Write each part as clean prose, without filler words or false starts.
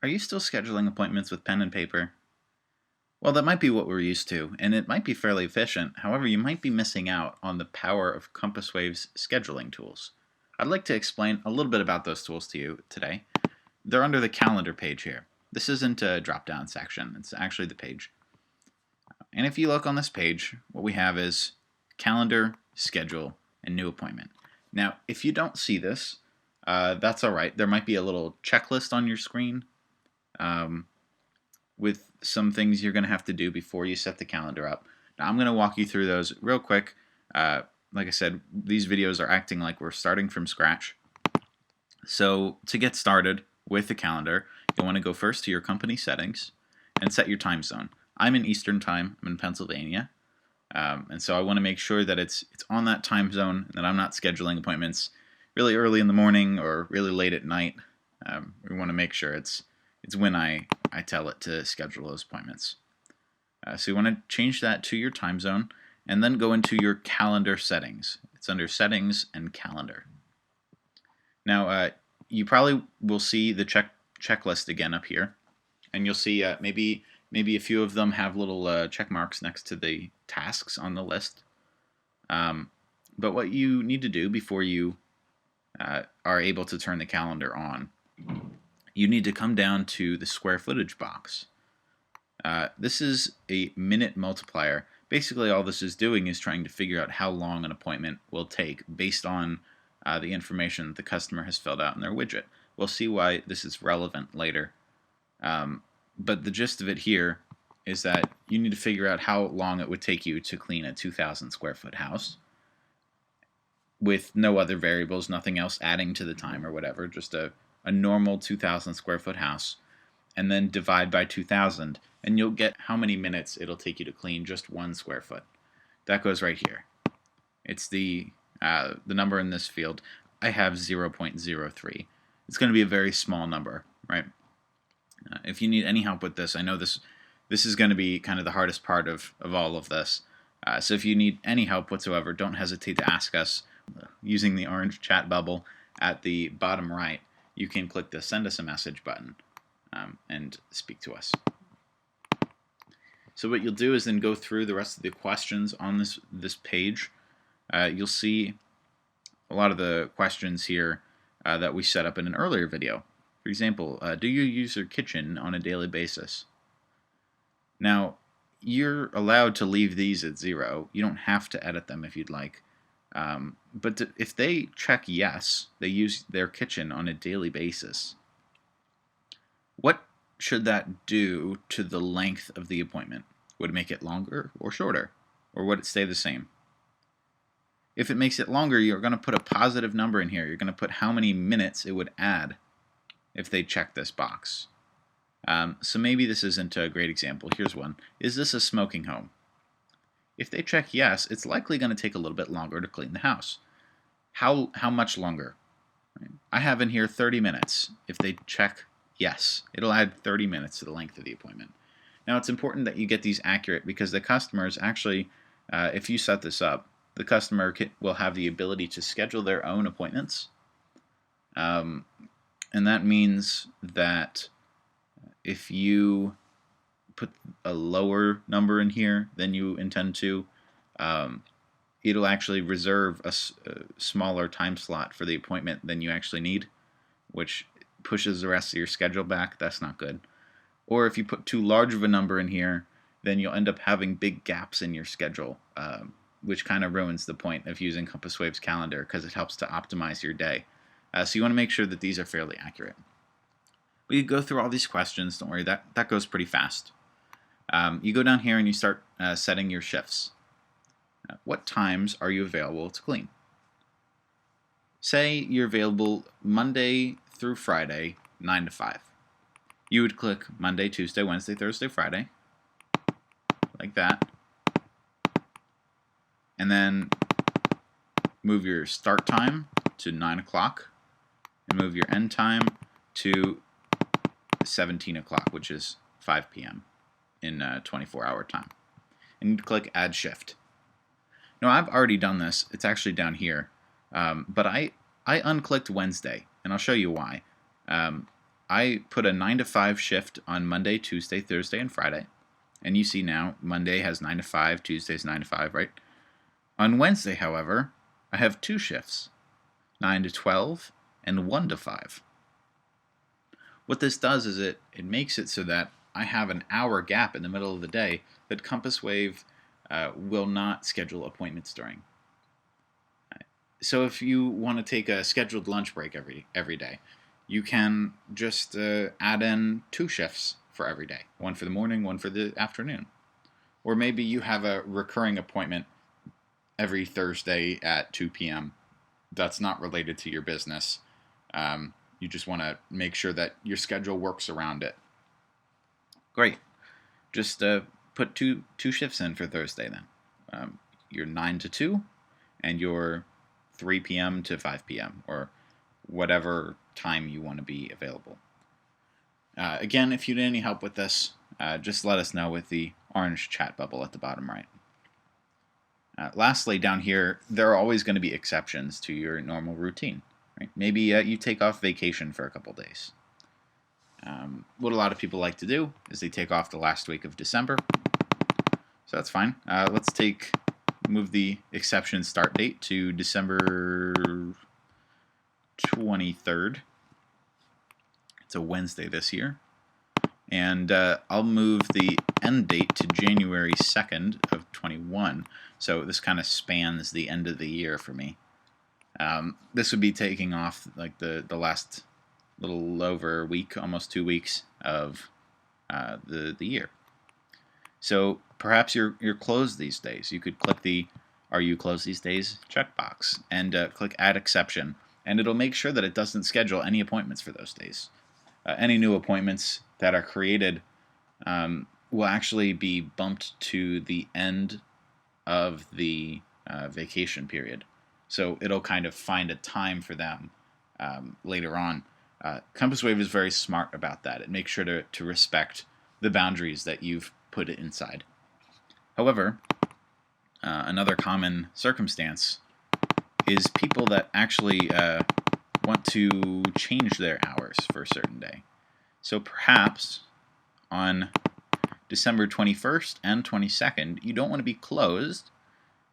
Are you still scheduling appointments with pen and paper? Well, that might be what we're used to, and it might be fairly efficient. However, you might be missing out on the power of CompassWave's scheduling tools. I'd like to explain a little bit about those tools to you today. They're under the calendar page here. This isn't a drop-down section, it's actually the page. And if you look on this page, what we have is calendar, schedule, and new appointment. Now, if you don't see this, that's all right. There might be a little checklist on your screen with some things you're going to have to do before you set the calendar up. Now, I'm going to walk you through those real quick. Like I said, these videos are acting like we're starting from scratch. So to get started with the calendar, you'll want to go first to your company settings and set your time zone. I'm in Eastern time. I'm in Pennsylvania. And so I want to make sure that it's on that time zone and that I'm not scheduling appointments really early in the morning or really late at night. We want to make sure it's when I tell it to schedule those appointments. So you want to change that to your time zone and then go into your calendar settings. It's under settings and calendar. Now you probably will see the checklist again up here, and you'll see maybe a few of them have little check marks next to the tasks on the list. But what you need to do before you are able to turn the calendar on, you need to come down to the square footage box. This is a minute multiplier. Basically, all this is doing is trying to figure out how long an appointment will take based on the information that the customer has filled out in their widget. We'll see why this is relevant later. But the gist of it here is that you need to figure out how long it would take you to clean a 2,000 square foot house with no other variables, nothing else adding to the time or whatever, just a normal 2,000 square foot house, and then divide by 2,000, and you'll get how many minutes it'll take you to clean just 1 square foot. That goes right here. It's the number in this field. I have 0.03. It's going to be a very small number, right? If you need any help with this, I know this is going to be kind of the hardest part of all of this. So if you need any help whatsoever, don't hesitate to ask us. Using the orange chat bubble at the bottom right, you can click the Send Us a Message button and speak to us. So what you'll do is then go through the rest of the questions on this page. You'll see a lot of the questions here that we set up in an earlier video. For example, do you use your kitchen on a daily basis? Now, you're allowed to leave these at 0. You don't have to edit them if you'd like. But if they check yes, they use their kitchen on a daily basis, what should that do to the length of the appointment? Would it make it longer or shorter? Or would it stay the same? If it makes it longer, you're going to put a positive number in here. You're going to put how many minutes it would add if they check this box. So maybe this isn't a great example. Here's one. Is this a smoking home? If they check yes, it's likely going to take a little bit longer to clean the house. How much longer? I have in here 30 minutes. If they check yes, it'll add 30 minutes to the length of the appointment. Now, it's important that you get these accurate because the customers actually, if you set this up, the customer will have the ability to schedule their own appointments. And that means that if you put a lower number in here than you intend to, it'll actually reserve a smaller time slot for the appointment than you actually need, which pushes the rest of your schedule back. That's not good. Or if you put too large of a number in here, then you'll end up having big gaps in your schedule, which kind of ruins the point of using CompassWave's calendar because it helps to optimize your day. So you want to make sure that these are fairly accurate. We go through all these questions. Don't worry, that goes pretty fast. You go down here and you start setting your shifts. What times are you available to clean? Say you're available Monday through Friday, 9 to 5. You would click Monday, Tuesday, Wednesday, Thursday, Friday, like that. And then move your start time to 9 o'clock and move your end time to 17 o'clock, which is 5 p.m. in 24-hour time. And you click Add Shift. Now, I've already done this. It's actually down here. But I unclicked Wednesday, and I'll show you why. I put a 9 to 5 shift on Monday, Tuesday, Thursday, and Friday. And you see now, Monday has 9 to 5, Tuesday's 9 to 5, right? On Wednesday, however, I have 2 shifts, 9 to 12 and 1 to 5. What this does is it makes it so that I have an hour gap in the middle of the day that Compass Wave will not schedule appointments during. So if you want to take a scheduled lunch break every day, you can just add in 2 shifts for every day, one for the morning, one for the afternoon. Or maybe you have a recurring appointment every Thursday at 2 p.m. that's not related to your business. You just want to make sure that your schedule works around it. Great. Just put two shifts in for Thursday then. Your 9 to 2 and your 3 p.m. to 5 p.m. or whatever time you want to be available. Again, if you need any help with this, just let us know with the orange chat bubble at the bottom right. Lastly, down here, there are always going to be exceptions to your normal routine. Right? Maybe you take off vacation for a couple days. What a lot of people like to do is they take off the last week of December. So that's fine. Let's move the exception start date to December 23rd. It's a Wednesday this year. And I'll move the end date to January 2nd of 21. So this kind of spans the end of the year for me. This would be taking off like the last little over a week, almost 2 weeks of the year. So perhaps you're closed these days. You could click the "Are you closed these days?" checkbox and click Add Exception, and it'll make sure that it doesn't schedule any appointments for those days. Any new appointments that are created will actually be bumped to the end of the vacation period. So it'll kind of find a time for them later on. Compass Wave is very smart about that. It makes sure to respect the boundaries that you've put it inside. However, another common circumstance is people that actually want to change their hours for a certain day. So perhaps on December 21st and 22nd, you don't want to be closed.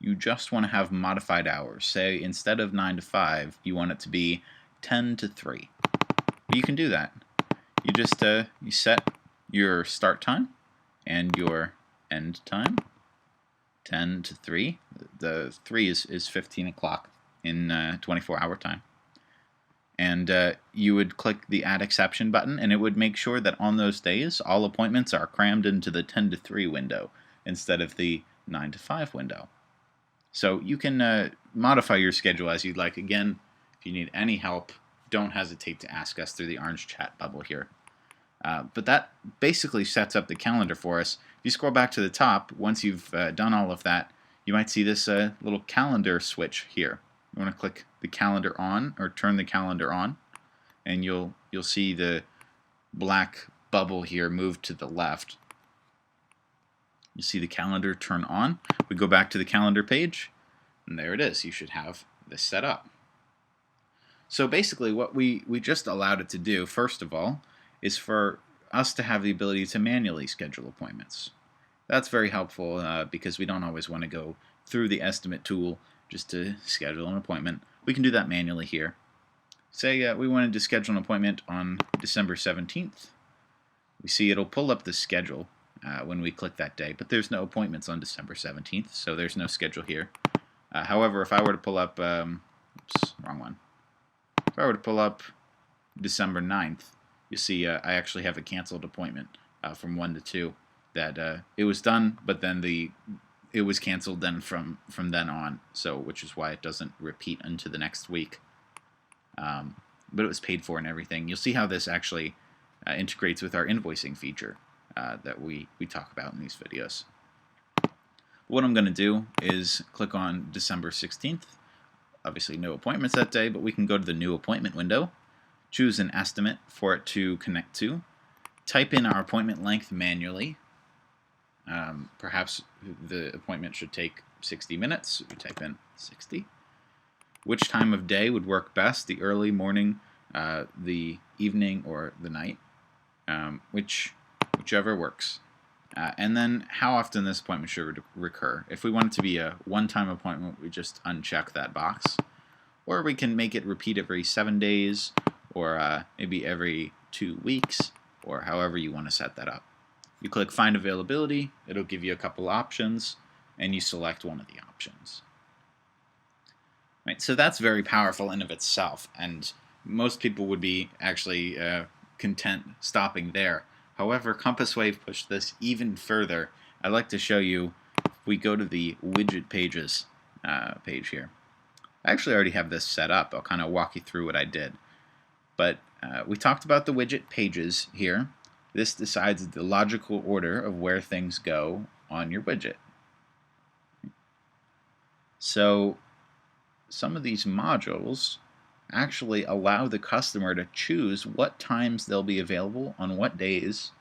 You just want to have modified hours. Say instead of 9 to 5, you want it to be 10 to 3. But you can do that. You just you set your start time and your end time, 10 to 3. The 3 is 15 o'clock in 24-hour time. And you would click the Add Exception button, and it would make sure that on those days, all appointments are crammed into the 10 to 3 window instead of the 9 to 5 window. So you can modify your schedule as you'd like. Again, if you need any help, don't hesitate to ask us through the orange chat bubble here. But that basically sets up the calendar for us. If you scroll back to the top, once you've done all of that, you might see this little calendar switch here. You want to click the calendar on, or turn the calendar on, and you'll see the black bubble here move to the left. You see the calendar turn on. We go back to the calendar page, and there it is. You should have this set up. So basically what we just allowed it to do, first of all, is for us to have the ability to manually schedule appointments. That's very helpful because we don't always want to go through the estimate tool just to schedule an appointment. We can do that manually here. Say we wanted to schedule an appointment on December 17th. We see it'll pull up the schedule when we click that day, but there's no appointments on December 17th, so there's no schedule here. However, if I were to pull up, oops, wrong one. If I were to pull up December 9th, you see I actually have a canceled appointment from 1 to 2 that it was done, but then it was canceled then from then on, so which is why it doesn't repeat into the next week. But it was paid for and everything. You'll see how this actually integrates with our invoicing feature that we talk about in these videos. What I'm going to do is click on December 16th. Obviously no appointments that day, but we can go to the new appointment window, choose an estimate for it to connect to, type in our appointment length manually. Perhaps the appointment should take 60 minutes. We type in 60. Which time of day would work best, the early morning, the evening or the night, whichever works. And then how often this appointment should recur. If we want it to be a one-time appointment, we just uncheck that box. Or we can make it repeat every 7 days, or maybe every 2 weeks, or however you want to set that up. You click Find Availability, it'll give you a couple options, and you select one of the options. Right, so that's very powerful in of itself, and most people would be actually content stopping there. However, CompassWave pushed this even further. I'd like to show you, if we go to the widget pages page here. I actually already have this set up. I'll kind of walk you through what I did. But we talked about the widget pages here. This decides the logical order of where things go on your widget. So some of these modules actually allow the customer to choose what times they'll be available on what days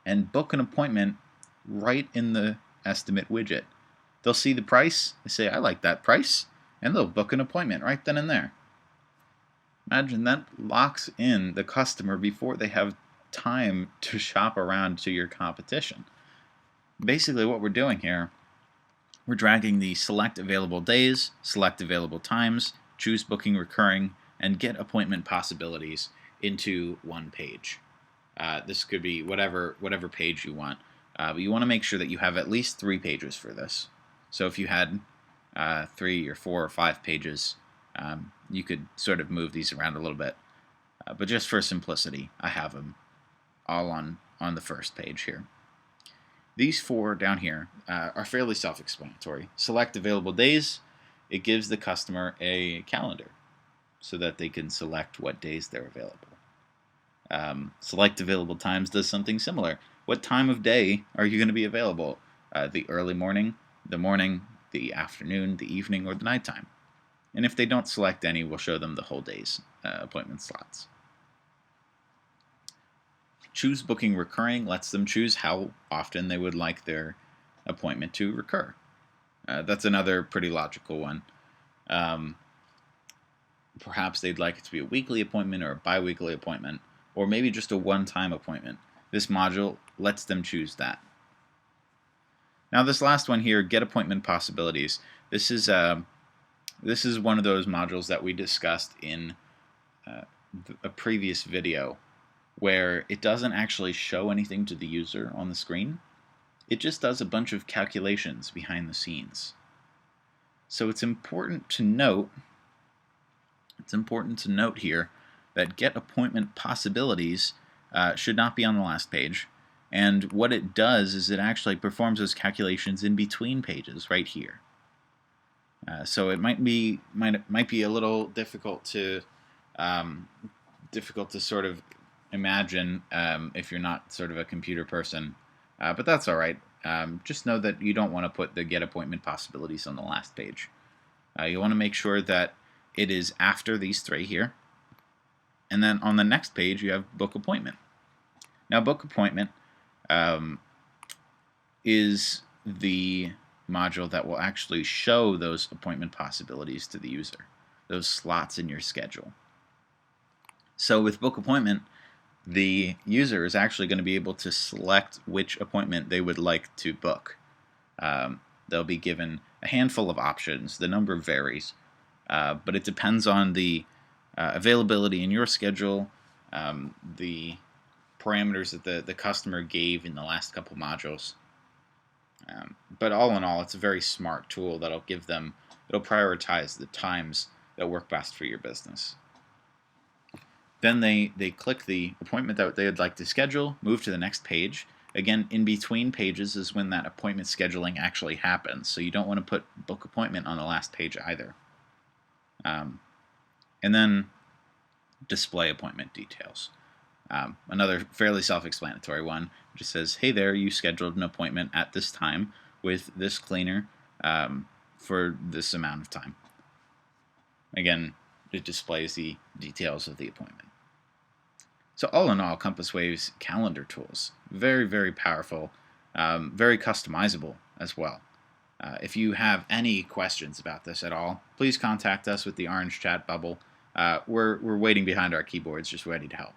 and book an appointment right in the estimate widget. They'll see the price, they say, I like that price, and they'll book an appointment right then and there. Imagine that locks in the customer before they have time to shop around to your competition. Basically what we're doing here, we're dragging the select available days, select available times, choose booking recurring, and get appointment possibilities into one page. This could be whatever page you want, but you want to make sure that you have at least 3 pages for this. So if you had 3 or 4 or 5 pages, you could sort of move these around a little bit. But just for simplicity, I have them all on the first page here. These 4 down here are fairly self-explanatory. Select available days. It gives the customer a calendar so that they can select what days they're available. Select available times does something similar. What time of day are you going to be available? The early morning, the afternoon, the evening, or the nighttime. And if they don't select any, we'll show them the whole day's appointment slots. Choose booking recurring lets them choose how often they would like their appointment to recur. That's another pretty logical one. Perhaps they'd like it to be a weekly appointment or a bi-weekly appointment, or maybe just a one-time appointment. This module lets them choose that. Now this last one here, Get Appointment Possibilities. This is one of those modules that we discussed in a previous video, where it doesn't actually show anything to the user on the screen. It just does a bunch of calculations behind the scenes. So it's important to note here that Get Appointment Possibilities should not be on the last page. And what it does is it actually performs those calculations in between pages right here. So it might be a little difficult to sort of imagine if you're not sort of a computer person, but that's all right. Just know that you don't want to put the Get Appointment Possibilities on the last page. You want to make sure that it is after these 3 here, and then on the next page you have Book Appointment. Now Book Appointment is the module that will actually show those appointment possibilities to the user, those slots in your schedule. So with Book Appointment, the user is actually going to be able to select which appointment they would like to book. They'll be given a handful of options. The number varies, but it depends on the availability in your schedule, the parameters that the customer gave in the last couple modules. But all in all, it's a very smart tool that'll prioritize the times that work best for your business. Then they click the appointment that they would like to schedule, move to the next page. Again, in between pages is when that appointment scheduling actually happens, so you don't want to put Book Appointment on the last page either. And then display appointment details. Another fairly self-explanatory one, just says, hey there, you scheduled an appointment at this time with this cleaner for this amount of time. Again, it displays the details of the appointment. So all in all, CompassWave's calendar tools, very, very powerful, very customizable as well. If you have any questions about this at all, please contact us with the orange chat bubble. we're waiting behind our keyboards, just ready to help.